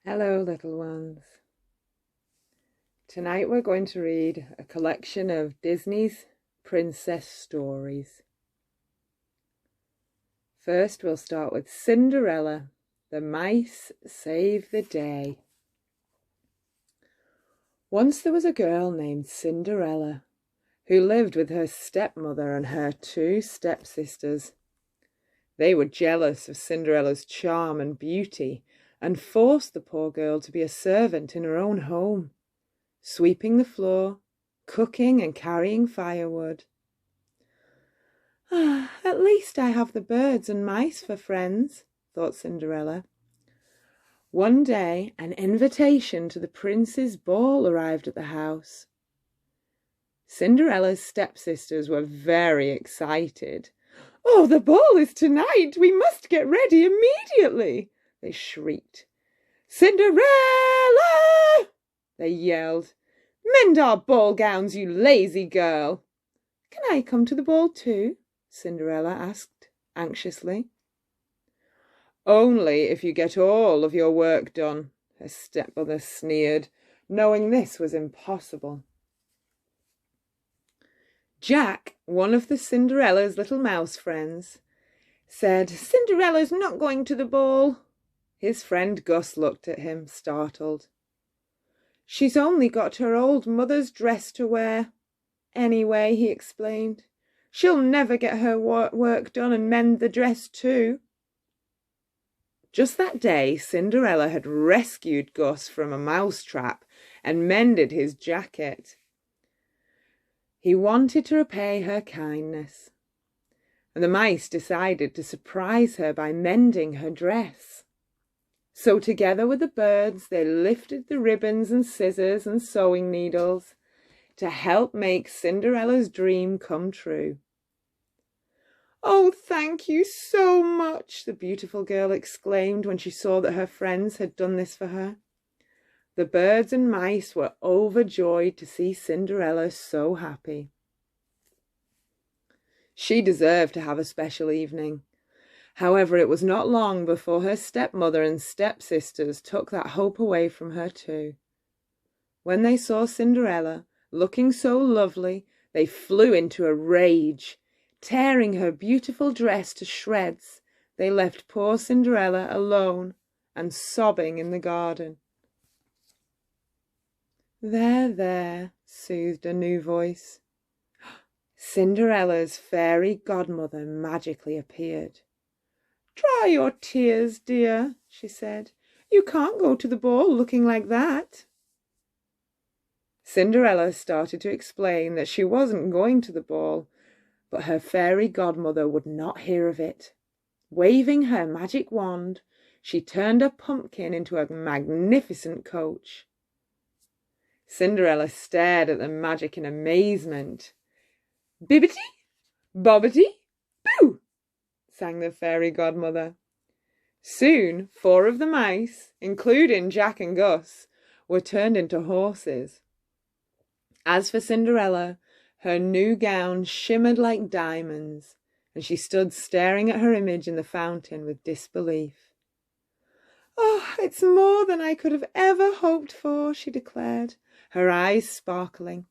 Hello, little ones. Tonight we're going to read a collection of Disney's princess stories. First, we'll start with Cinderella, The Mice Save the Day. Once there was a girl named Cinderella who lived with her stepmother and her two stepsisters. They were jealous of Cinderella's charm and beauty and forced the poor girl to be a servant in her own home, sweeping the floor, cooking and carrying firewood. At least I have the birds and mice for friends, thought Cinderella. One day an invitation to the prince's ball arrived at the house. Cinderella's stepsisters were very excited. "Oh, the ball is tonight! We must get ready immediately!" they shrieked. "Cinderella!" they yelled. "Mend our ball gowns, you lazy girl!" "Can I come to the ball too?" Cinderella asked anxiously. "Only if you get all of your work done," her stepmother sneered, knowing this was impossible. Jack, one of the Cinderella's little mouse friends, said, "Cinderella's not going to the ball." His friend Gus looked at him, startled. "She's only got her old mother's dress to wear. Anyway," he explained, "she'll never get her work done and mend the dress too." Just that day, Cinderella had rescued Gus from a mouse trap and mended his jacket. He wanted to repay her kindness, and the mice decided to surprise her by mending her dress. So together with the birds, they lifted the ribbons and scissors and sewing needles to help make Cinderella's dream come true. "Oh, thank you so much," the beautiful girl exclaimed when she saw that her friends had done this for her. The birds and mice were overjoyed to see Cinderella so happy. She deserved to have a special evening. However, it was not long before her stepmother and stepsisters took that hope away from her too. When they saw Cinderella looking so lovely, they flew into a rage. Tearing her beautiful dress to shreds, they left poor Cinderella alone and sobbing in the garden. There," soothed a new voice. Cinderella's fairy godmother magically appeared. "Dry your tears, dear," she said. "You can't go to the ball looking like that." Cinderella started to explain that she wasn't going to the ball, but her fairy godmother would not hear of it. Waving her magic wand, she turned a pumpkin into a magnificent coach. Cinderella stared at the magic in amazement. "Bibbity, bobbity, boo!" sang the fairy godmother. Soon 4 of the mice, including Jack and Gus, were turned into horses. As for Cinderella, her new gown shimmered like diamonds, and she stood staring at her image in the fountain with disbelief. "Oh, it's more than I could have ever hoped for," she declared, her eyes sparkling.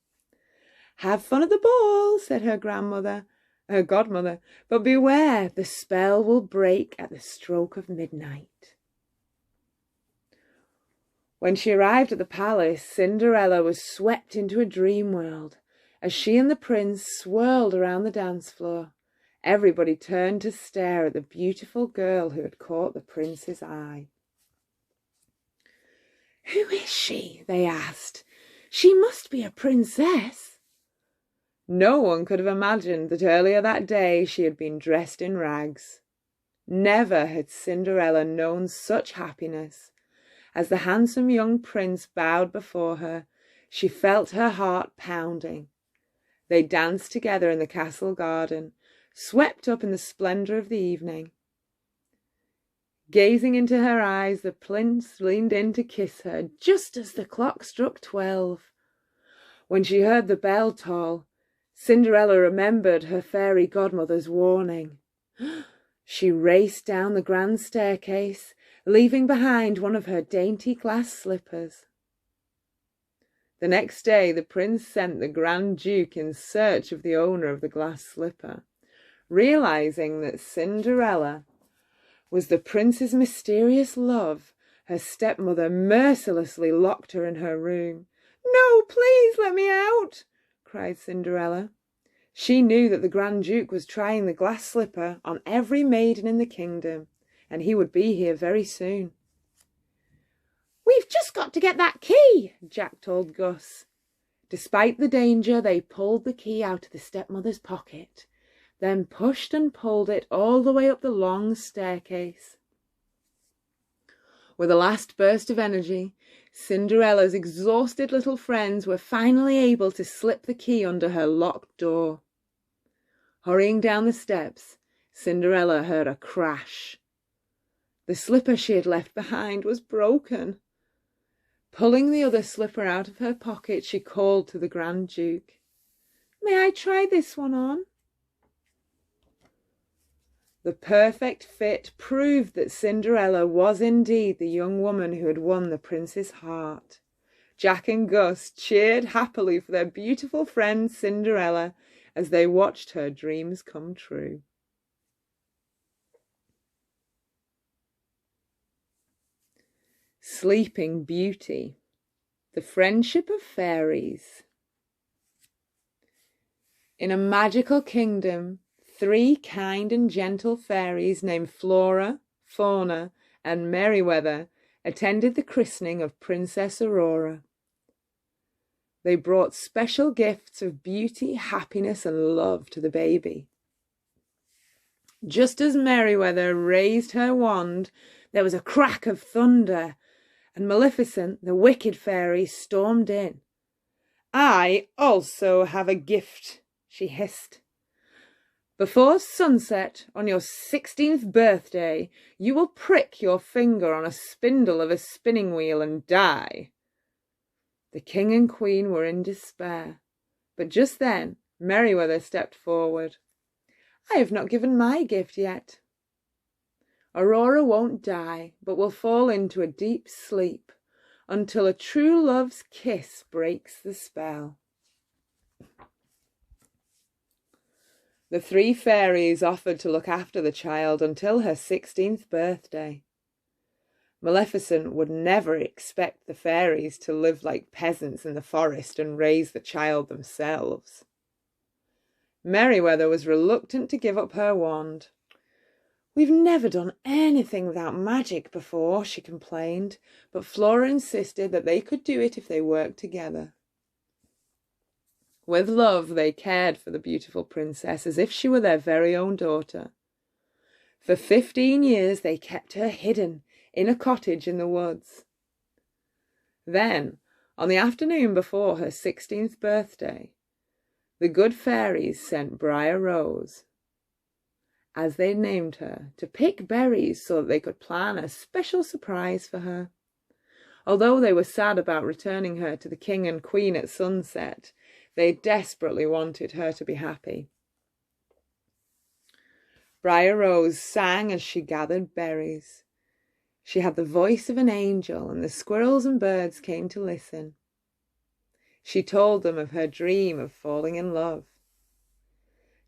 "Have fun at the ball," said her godmother, "but beware, the spell will break at the stroke of midnight." When she arrived at the palace, Cinderella was swept into a dream world. As she and the prince swirled around the dance floor, everybody turned to stare at the beautiful girl who had caught the prince's eye. "Who is she?" they asked. "She must be a princess." No one could have imagined that earlier that day she had been dressed in rags. Never had Cinderella known such happiness. As the handsome young prince bowed before her, she felt her heart pounding. They danced together in the castle garden, swept up in the splendour of the evening. Gazing into her eyes, the prince leaned in to kiss her just as the clock struck 12. When she heard the bell toll, Cinderella remembered her fairy godmother's warning. She raced down the grand staircase, leaving behind one of her dainty glass slippers. The next day the prince sent the Grand Duke in search of the owner of the glass slipper, realizing that Cinderella was the prince's mysterious love. Her stepmother mercilessly locked her in her room. "No, please let me out," cried Cinderella. She knew that the Grand Duke was trying the glass slipper on every maiden in the kingdom, and he would be here very soon. "We've just got to get that key," Jack told Gus. Despite the danger, they pulled the key out of the stepmother's pocket, then pushed and pulled it all the way up the long staircase. With a last burst of energy, Cinderella's exhausted little friends were finally able to slip the key under her locked door. Hurrying down the steps, Cinderella heard a crash. The slipper she had left behind was broken. Pulling the other slipper out of her pocket, she called to the Grand Duke, "May I try this one on?" The perfect fit proved that Cinderella was indeed the young woman who had won the prince's heart. Jack and Gus cheered happily for their beautiful friend Cinderella as they watched her dreams come true. Sleeping Beauty, the friendship of fairies. In a magical kingdom, 3 kind and gentle fairies named Flora, Fauna, and Merryweather attended the christening of Princess Aurora. They brought special gifts of beauty, happiness, and love to the baby. Just as Merryweather raised her wand, there was a crack of thunder, and Maleficent, the wicked fairy, stormed in. "I also have a gift," she hissed. "Before sunset on your 16th birthday, you will prick your finger on a spindle of a spinning wheel and die." The king and queen were in despair, but just then Merryweather stepped forward. "I have not given my gift yet. Aurora won't die, but will fall into a deep sleep until a true love's kiss breaks the spell." The 3 fairies offered to look after the child until her 16th birthday. Maleficent would never expect the fairies to live like peasants in the forest and raise the child themselves. Merryweather was reluctant to give up her wand. "We've never done anything without magic before," she complained, but Flora insisted that they could do it if they worked together. With love, they cared for the beautiful princess as if she were their very own daughter. For 15 years they kept her hidden in a cottage in the woods. Then, on the afternoon before her 16th birthday, the good fairies sent Briar Rose, as they named her, to pick berries so that they could plan a special surprise for her. Although they were sad about returning her to the king and queen at sunset, they desperately wanted her to be happy. Briar Rose sang as she gathered berries. She had the voice of an angel, and the squirrels and birds came to listen. She told them of her dream of falling in love.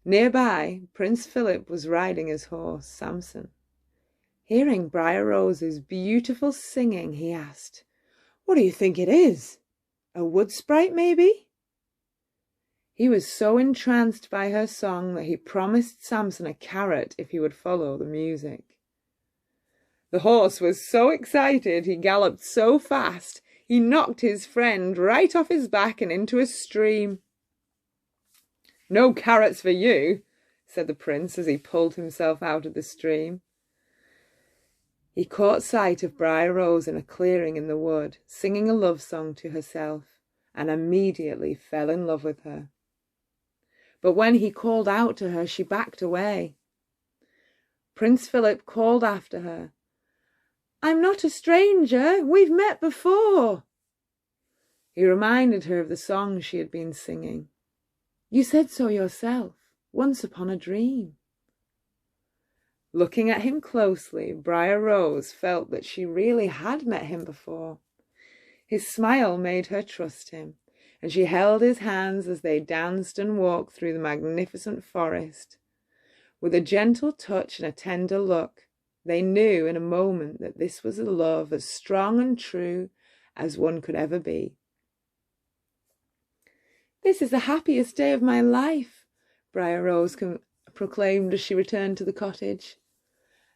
Nearby, Prince Philip was riding his horse, Samson. Hearing Briar Rose's beautiful singing, he asked, "What do you think it is? A wood sprite, maybe?" He was so entranced by her song that he promised Samson a carrot if he would follow the music. The horse was so excited he galloped so fast he knocked his friend right off his back and into a stream. "No carrots for you," said the prince as he pulled himself out of the stream. He caught sight of Briar Rose in a clearing in the wood, singing a love song to herself, and immediately fell in love with her. But when he called out to her, she backed away. Prince Philip called after her, "I'm not a stranger. We've met before." He reminded her of the song she had been singing. "You said so yourself, once upon a dream." Looking at him closely, Briar Rose felt that she really had met him before. His smile made her trust him, and she held his hands as they danced and walked through the magnificent forest. With a gentle touch and a tender look, they knew in a moment that this was a love as strong and true as one could ever be. "This is the happiest day of my life," Briar Rose proclaimed as she returned to the cottage.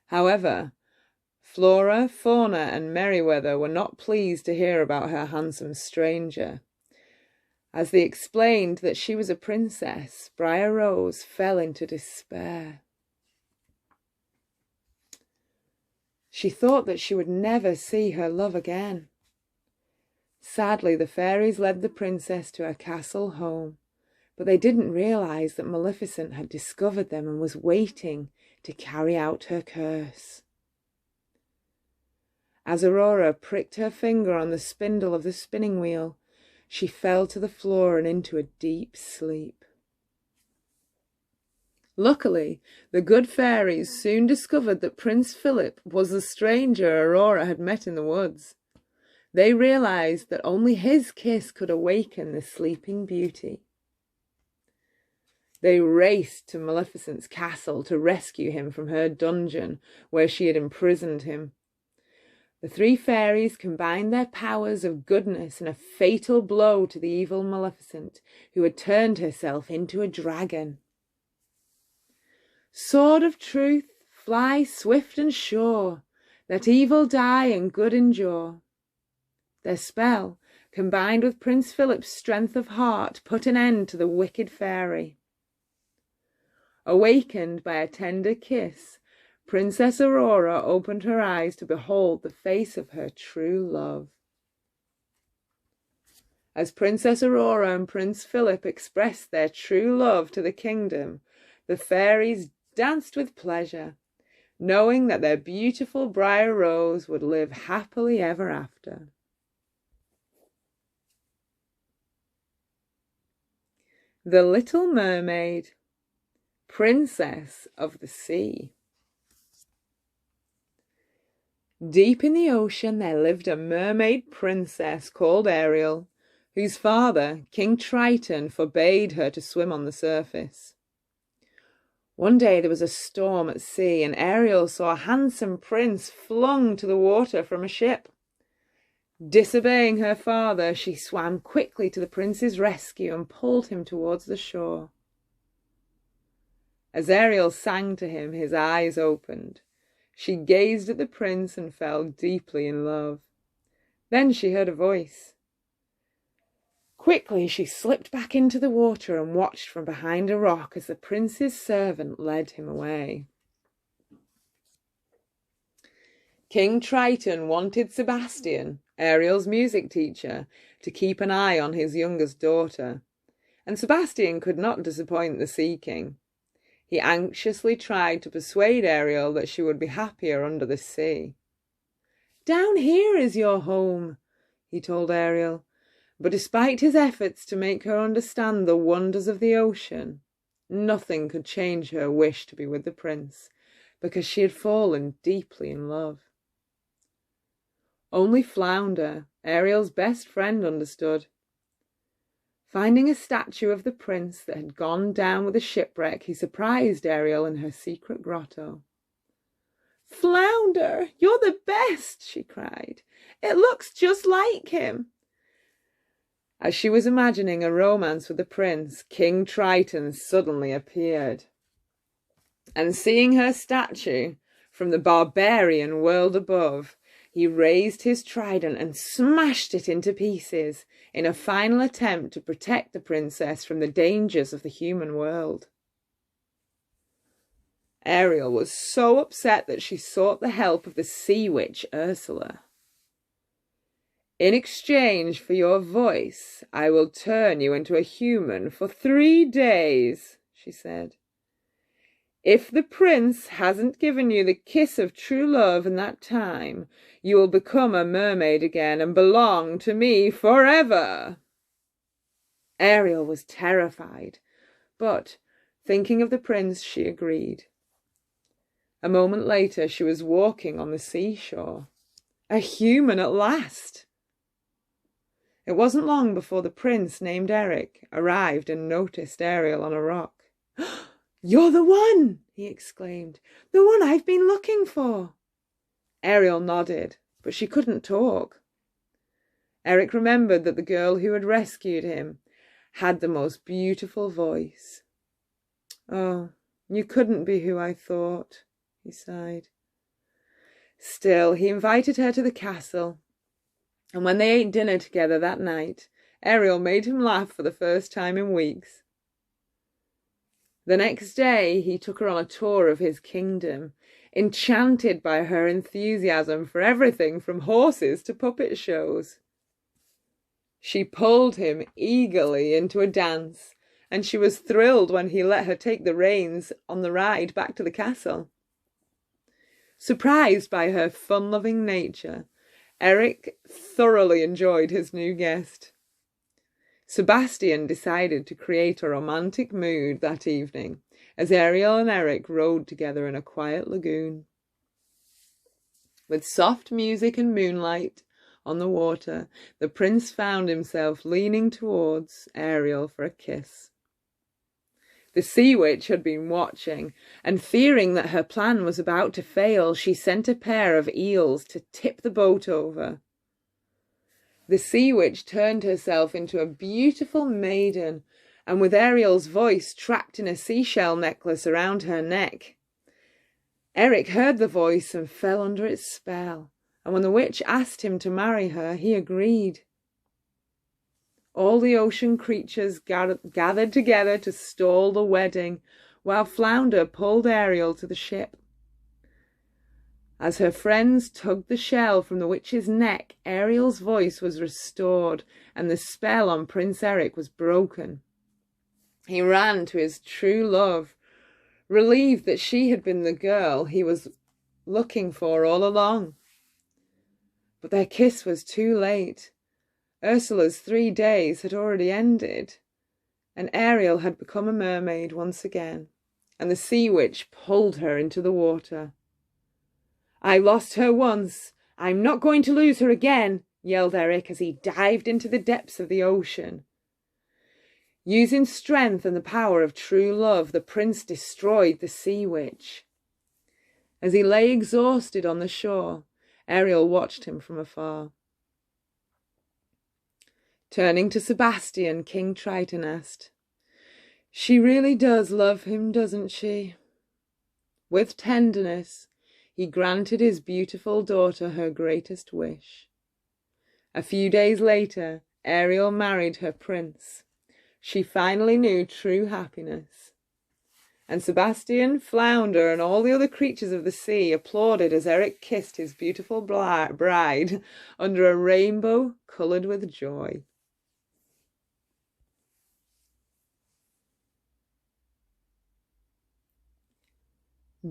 However, Flora, Fauna, and Merryweather were not pleased to hear about her handsome stranger. As they explained that she was a princess, Briar Rose fell into despair. She thought that she would never see her love again. Sadly, the fairies led the princess to her castle home, but they didn't realize that Maleficent had discovered them and was waiting to carry out her curse. As Aurora pricked her finger on the spindle of the spinning wheel, she fell to the floor and into a deep sleep. Luckily, the good fairies soon discovered that Prince Philip was the stranger Aurora had met in the woods. They realized that only his kiss could awaken the sleeping beauty. They raced to Maleficent's castle to rescue him from her dungeon where she had imprisoned him. The three fairies combined their powers of goodness in a fatal blow to the evil Maleficent, who had turned herself into a dragon. "Sword of truth, fly swift and sure, let evil die and good endure." Their spell, combined with Prince Philip's strength of heart, put an end to the wicked fairy. Awakened by a tender kiss, Princess Aurora opened her eyes to behold the face of her true love. As Princess Aurora and Prince Philip expressed their true love to the kingdom, the fairies danced with pleasure, knowing that their beautiful Briar Rose would live happily ever after. The Little Mermaid, Princess of the Sea. Deep in the ocean there lived a mermaid princess called Ariel, whose father, King Triton, forbade her to swim on the surface. One day there was a storm at sea, and Ariel saw a handsome prince flung to the water from a ship. Disobeying her father, she swam quickly to the prince's rescue and pulled him towards the shore. As Ariel sang to him, his eyes opened. She gazed at the prince and fell deeply in love. Then she heard a voice. Quickly she slipped back into the water and watched from behind a rock as the prince's servant led him away. King Triton wanted Sebastian, Ariel's music teacher, to keep an eye on his youngest daughter, and Sebastian could not disappoint the Sea King. He anxiously tried to persuade Ariel that she would be happier under the sea. "Down here is your home," he told Ariel, but despite his efforts to make her understand the wonders of the ocean, nothing could change her wish to be with the prince, because she had fallen deeply in love. Only Flounder, Ariel's best friend, understood. Finding a statue of the prince that had gone down with a shipwreck, he surprised Ariel in her secret grotto. "Flounder, you're the best!" she cried. "It looks just like him." As she was imagining a romance with the prince, King Triton suddenly appeared. And seeing her statue from the barbarian world above, he raised his trident and smashed it into pieces in a final attempt to protect the princess from the dangers of the human world. Ariel was so upset that she sought the help of the sea witch Ursula. "In exchange for your voice, I will turn you into a human for 3 days," she said. "If the prince hasn't given you the kiss of true love in that time, you will become a mermaid again and belong to me forever." Ariel was terrified, but, thinking of the prince, she agreed. A moment later, she was walking on the seashore. A human at last! It wasn't long before the prince named Eric arrived and noticed Ariel on a rock. "You're the one!" he exclaimed. "The one I've been looking for." Ariel nodded, but she couldn't talk. Eric remembered that the girl who had rescued him had the most beautiful voice. "Oh, you couldn't be who I thought," he sighed. Still, he invited her to the castle, and when they ate dinner together that night, Ariel made him laugh for the first time in weeks. The next day, he took her on a tour of his kingdom, enchanted by her enthusiasm for everything from horses to puppet shows. She pulled him eagerly into a dance, and she was thrilled when he let her take the reins on the ride back to the castle. Surprised by her fun-loving nature, Eric thoroughly enjoyed his new guest. Sebastian decided to create a romantic mood that evening as Ariel and Eric rowed together in a quiet lagoon. With soft music and moonlight on the water, the prince found himself leaning towards Ariel for a kiss. The sea witch had been watching, and fearing that her plan was about to fail, she sent a pair of eels to tip the boat over. The sea witch turned herself into a beautiful maiden, and with Ariel's voice trapped in a seashell necklace around her neck. Eric heard the voice and fell under its spell, and when the witch asked him to marry her, he agreed. All the ocean creatures gathered together to stall the wedding, while Flounder pulled Ariel to the ship. As her friends tugged the shell from the witch's neck, Ariel's voice was restored, and the spell on Prince Eric was broken. He ran to his true love, relieved that she had been the girl he was looking for all along. But their kiss was too late. Ursula's 3 days had already ended, and Ariel had become a mermaid once again, and the sea witch pulled her into the water. "I lost her once. I'm not going to lose her again," yelled Eric as he dived into the depths of the ocean. Using strength and the power of true love, the prince destroyed the sea witch. As he lay exhausted on the shore, Ariel watched him from afar. Turning to Sebastian, King Triton asked, "She really does love him, doesn't she?" With tenderness, he granted his beautiful daughter her greatest wish. A few days later, Ariel married her prince. She finally knew true happiness. And Sebastian, Flounder, and all the other creatures of the sea applauded as Eric kissed his beautiful bride under a rainbow coloured with joy.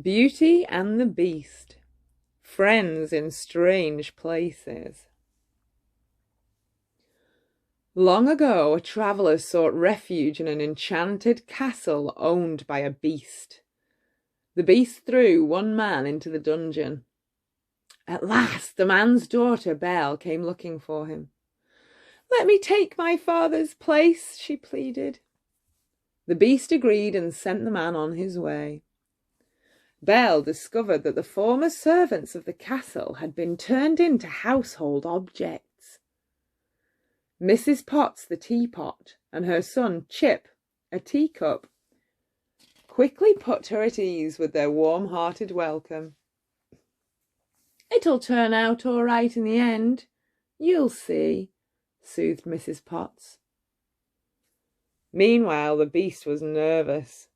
Beauty and the Beast, friends in strange places. Long ago, a traveller sought refuge in an enchanted castle owned by a beast. The beast threw one man into the dungeon. At last, the man's daughter, Belle, came looking for him. "Let me take my father's place," she pleaded. The beast agreed and sent the man on his way. Belle discovered that the former servants of the castle had been turned into household objects. Mrs. Potts, the teapot, and her son, Chip, a teacup, quickly put her at ease with their warm-hearted welcome. "It'll turn out all right in the end. You'll see," soothed Mrs. Potts. Meanwhile, the beast was nervous.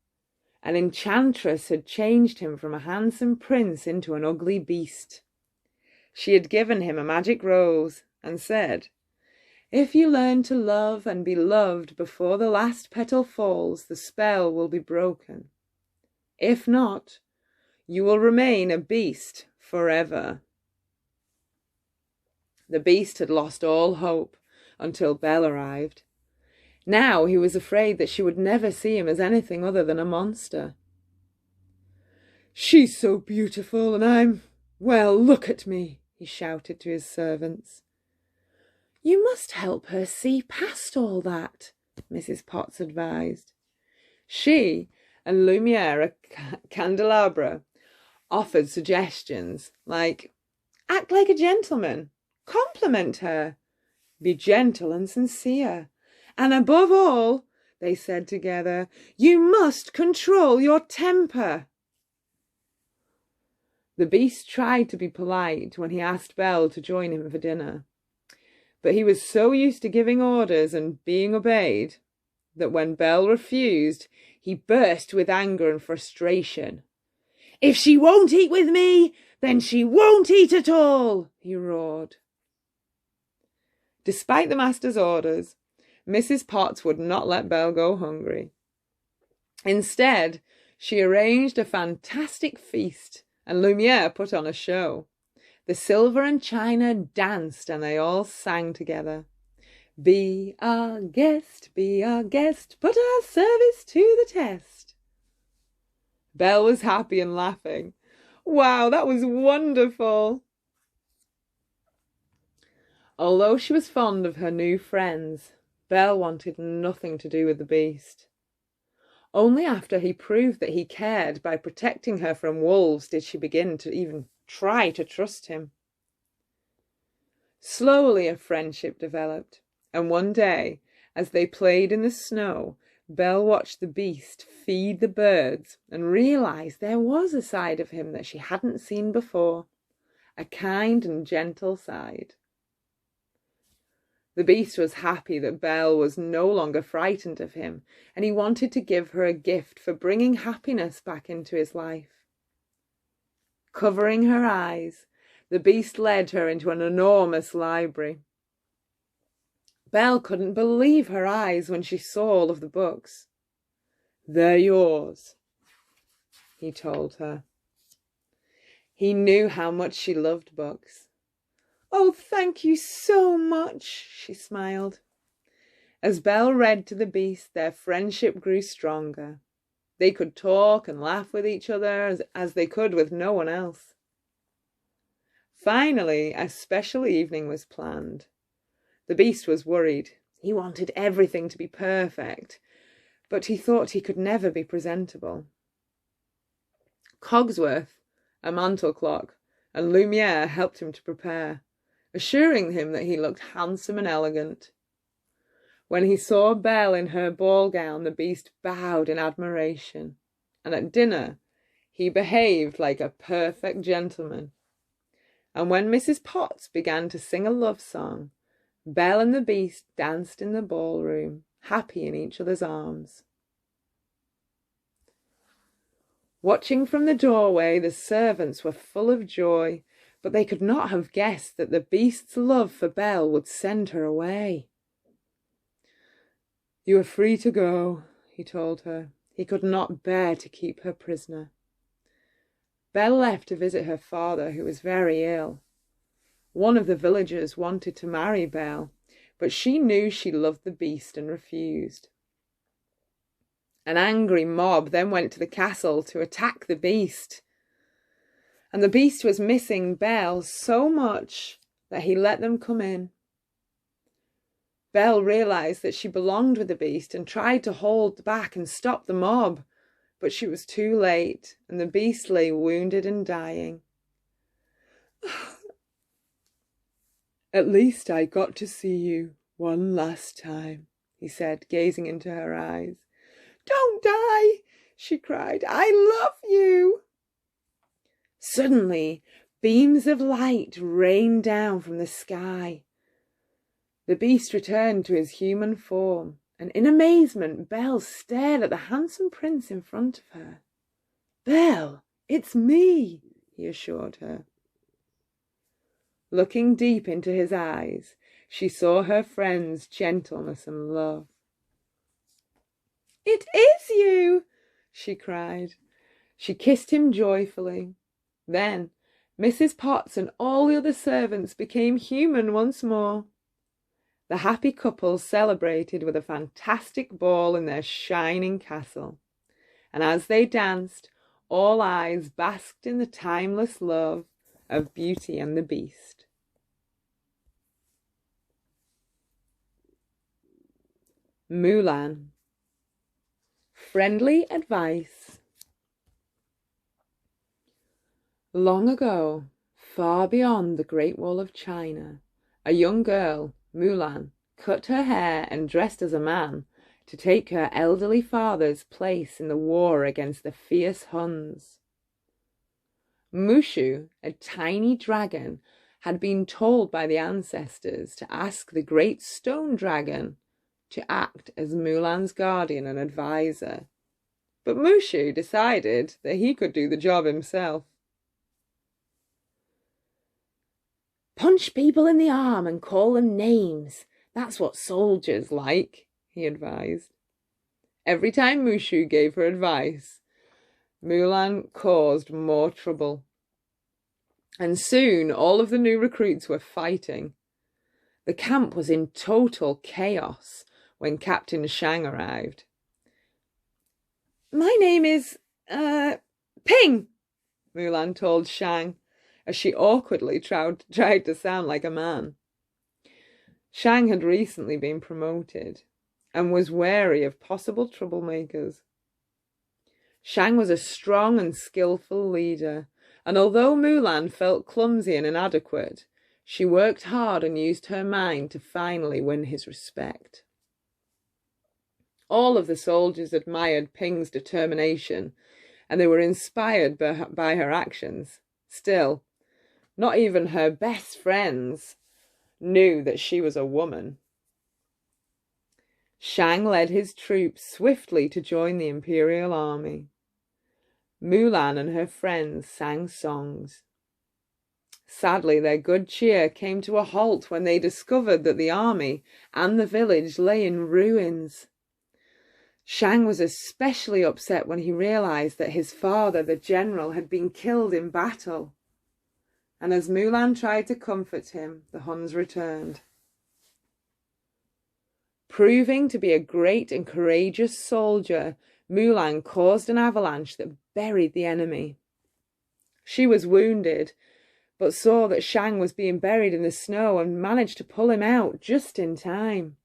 An enchantress had changed him from a handsome prince into an ugly beast. She had given him a magic rose and said, "If you learn to love and be loved before the last petal falls, the spell will be broken. If not, you will remain a beast forever." The beast had lost all hope until Belle arrived. Now he was afraid that she would never see him as anything other than a monster. "She's so beautiful, and well, look at me," he shouted to his servants. "You must help her see past all that," Mrs. Potts advised. She and Lumiere, a candelabra, offered suggestions like, act like a gentleman, compliment her, be gentle and sincere, and above all, they said together, you must control your temper. The Beast tried to be polite when he asked Belle to join him for dinner, but he was so used to giving orders and being obeyed that when Belle refused, he burst with anger and frustration. "If she won't eat with me, then she won't eat at all," he roared. Despite the master's orders, Mrs. Potts would not let Belle go hungry. Instead, she arranged a fantastic feast, and Lumiere put on a show. The silver and china danced, and they all sang together. Be our guest, put our service to the test. Belle was happy and laughing. Wow, that was wonderful. Although she was fond of her new friends, Belle wanted nothing to do with the Beast. Only after he proved that he cared by protecting her from wolves did she begin to even try to trust him. Slowly a friendship developed, and one day, as they played in the snow, Belle watched the Beast feed the birds and realised there was a side of him that she hadn't seen before, a kind and gentle side. The Beast was happy that Belle was no longer frightened of him, and he wanted to give her a gift for bringing happiness back into his life. Covering her eyes, the Beast led her into an enormous library. Belle couldn't believe her eyes when she saw all of the books. "They're yours," he told her. He knew how much she loved books. "Oh, thank you so much," she smiled. As Belle read to the Beast, their friendship grew stronger. They could talk and laugh with each other as they could with no one else. Finally, a special evening was planned. The Beast was worried. He wanted everything to be perfect, but he thought he could never be presentable. Cogsworth, a mantel clock, and Lumiere helped him to prepare, assuring him that he looked handsome and elegant. When he saw Belle in her ball gown, the Beast bowed in admiration, and at dinner he behaved like a perfect gentleman. And when Mrs. Potts began to sing a love song, Belle and the Beast danced in the ballroom, happy in each other's arms. Watching from the doorway, the servants were full of joy, but they could not have guessed that the Beast's love for Belle would send her away. "You are free to go," he told her. He could not bear to keep her prisoner. Belle left to visit her father, who was very ill. One of the villagers wanted to marry Belle, but she knew she loved the Beast and refused. An angry mob then went to the castle to attack the Beast. And the Beast was missing Belle so much that he let them come in. Belle realised that she belonged with the Beast and tried to hold back and stop the mob, but she was too late, and the Beast lay wounded and dying. "At least I got to see you one last time," he said, gazing into her eyes. "Don't die," she cried. "I love you." Suddenly, beams of light rained down from the sky. The Beast returned to his human form, and in amazement, Belle stared at the handsome prince in front of her. "Belle, it's me," he assured her. Looking deep into his eyes, she saw her friend's gentleness and love. "It is you!" she cried. She kissed him joyfully. Then Mrs. Potts and all the other servants became human once more. The happy couple celebrated with a fantastic ball in their shining castle, and as they danced, all eyes basked in the timeless love of Beauty and the Beast. Mulan. Friendly advice. Long ago, far beyond the Great Wall of China, a young girl, Mulan, cut her hair and dressed as a man to take her elderly father's place in the war against the fierce Huns. Mushu, a tiny dragon, had been told by the ancestors to ask the great stone dragon to act as Mulan's guardian and advisor. But Mushu decided that he could do the job himself. "Punch people in the arm and call them names. That's what soldiers like," he advised. Every time Mushu gave her advice, Mulan caused more trouble. And soon all of the new recruits were fighting. The camp was in total chaos when Captain Shang arrived. "My name is, Ping," Mulan told Shang, as she awkwardly tried to sound like a man. Shang had recently been promoted and was wary of possible troublemakers. Shang was a strong and skillful leader, and although Mulan felt clumsy and inadequate, she worked hard and used her mind to finally win his respect. All of the soldiers admired Ping's determination, and they were inspired by her actions. Still, not even her best friends knew that she was a woman. Shang led his troops swiftly to join the imperial army. Mulan and her friends sang songs. Sadly, their good cheer came to a halt when they discovered that the army and the village lay in ruins. Shang was especially upset when he realized that his father, the general, had been killed in battle. And as Mulan tried to comfort him, the Huns returned. Proving to be a great and courageous soldier, Mulan caused an avalanche that buried the enemy. She was wounded, but saw that Shang was being buried in the snow and managed to pull him out just in time.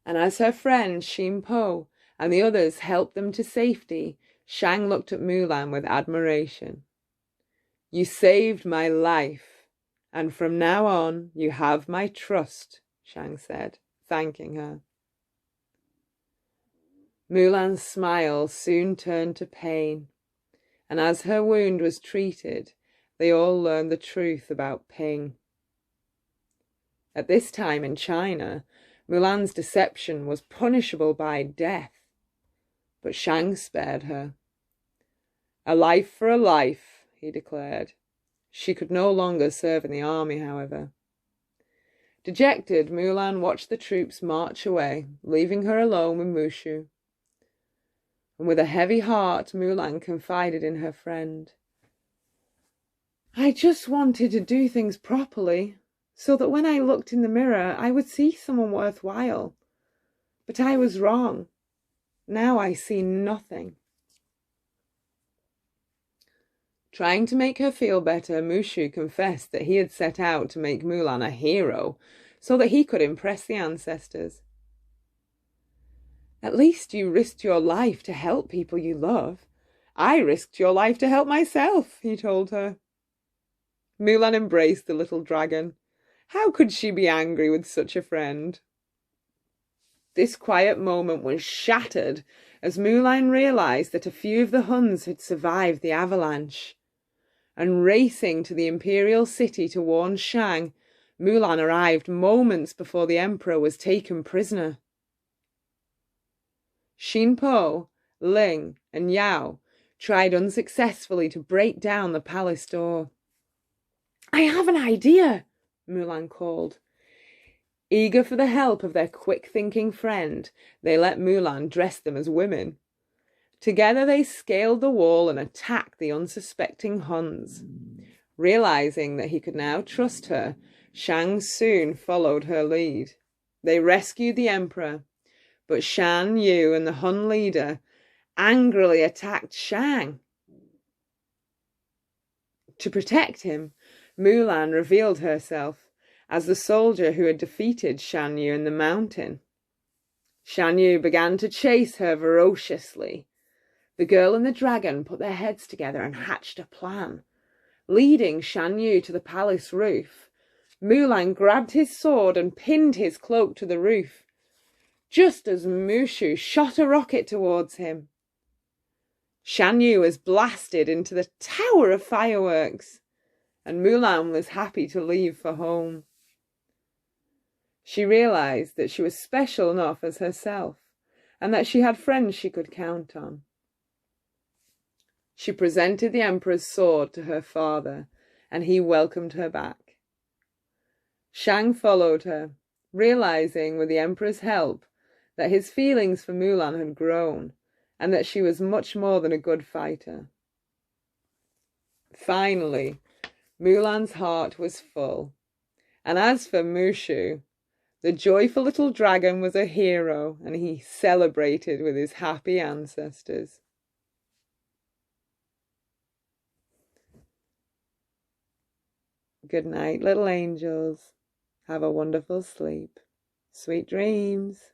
And as her friend Xin Po and the others helped them to safety, Shang looked at Mulan with admiration. "You saved my life, and from now on you have my trust," Shang said, thanking her. Mulan's smile soon turned to pain, and as her wound was treated, they all learned the truth about Ping. At this time in China, Mulan's deception was punishable by death, but Shang spared her. "A life for a life," he declared. She could no longer serve in the army, however. Dejected, Mulan watched the troops march away, leaving her alone with Mushu. And with a heavy heart, Mulan confided in her friend. "I just wanted to do things properly, so that when I looked in the mirror, I would see someone worthwhile. But I was wrong. Now I see nothing." Trying to make her feel better, Mushu confessed that he had set out to make Mulan a hero so that he could impress the ancestors. "At least you risked your life to help people you love. I risked your life to help myself," he told her. Mulan embraced the little dragon. How could she be angry with such a friend? This quiet moment was shattered as Mulan realized that a few of the Huns had survived the avalanche. And racing to the imperial city to warn Shang, Mulan arrived moments before the emperor was taken prisoner. Xin Po, Ling, and Yao tried unsuccessfully to break down the palace door. "I have an idea," Mulan called. Eager for the help of their quick-thinking friend, they let Mulan dress them as women. Together they scaled the wall and attacked the unsuspecting Huns. Realizing that he could now trust her, Shang soon followed her lead. They rescued the emperor, but Shan Yu and the Hun leader angrily attacked Shang. To protect him, Mulan revealed herself as the soldier who had defeated Shan Yu in the mountain. Shan Yu began to chase her ferociously. The girl and the dragon put their heads together and hatched a plan. Leading Shan Yu to the palace roof, Mulan grabbed his sword and pinned his cloak to the roof, just as Mushu shot a rocket towards him. Shan Yu was blasted into the tower of fireworks, and Mulan was happy to leave for home. She realized that she was special enough as herself, and that she had friends she could count on. She presented the Emperor's sword to her father, and he welcomed her back. Shang followed her, realizing with the Emperor's help that his feelings for Mulan had grown, and that she was much more than a good fighter. Finally, Mulan's heart was full, and as for Mushu, the joyful little dragon was a hero, and he celebrated with his happy ancestors. Good night, little angels. Have a wonderful sleep. Sweet dreams.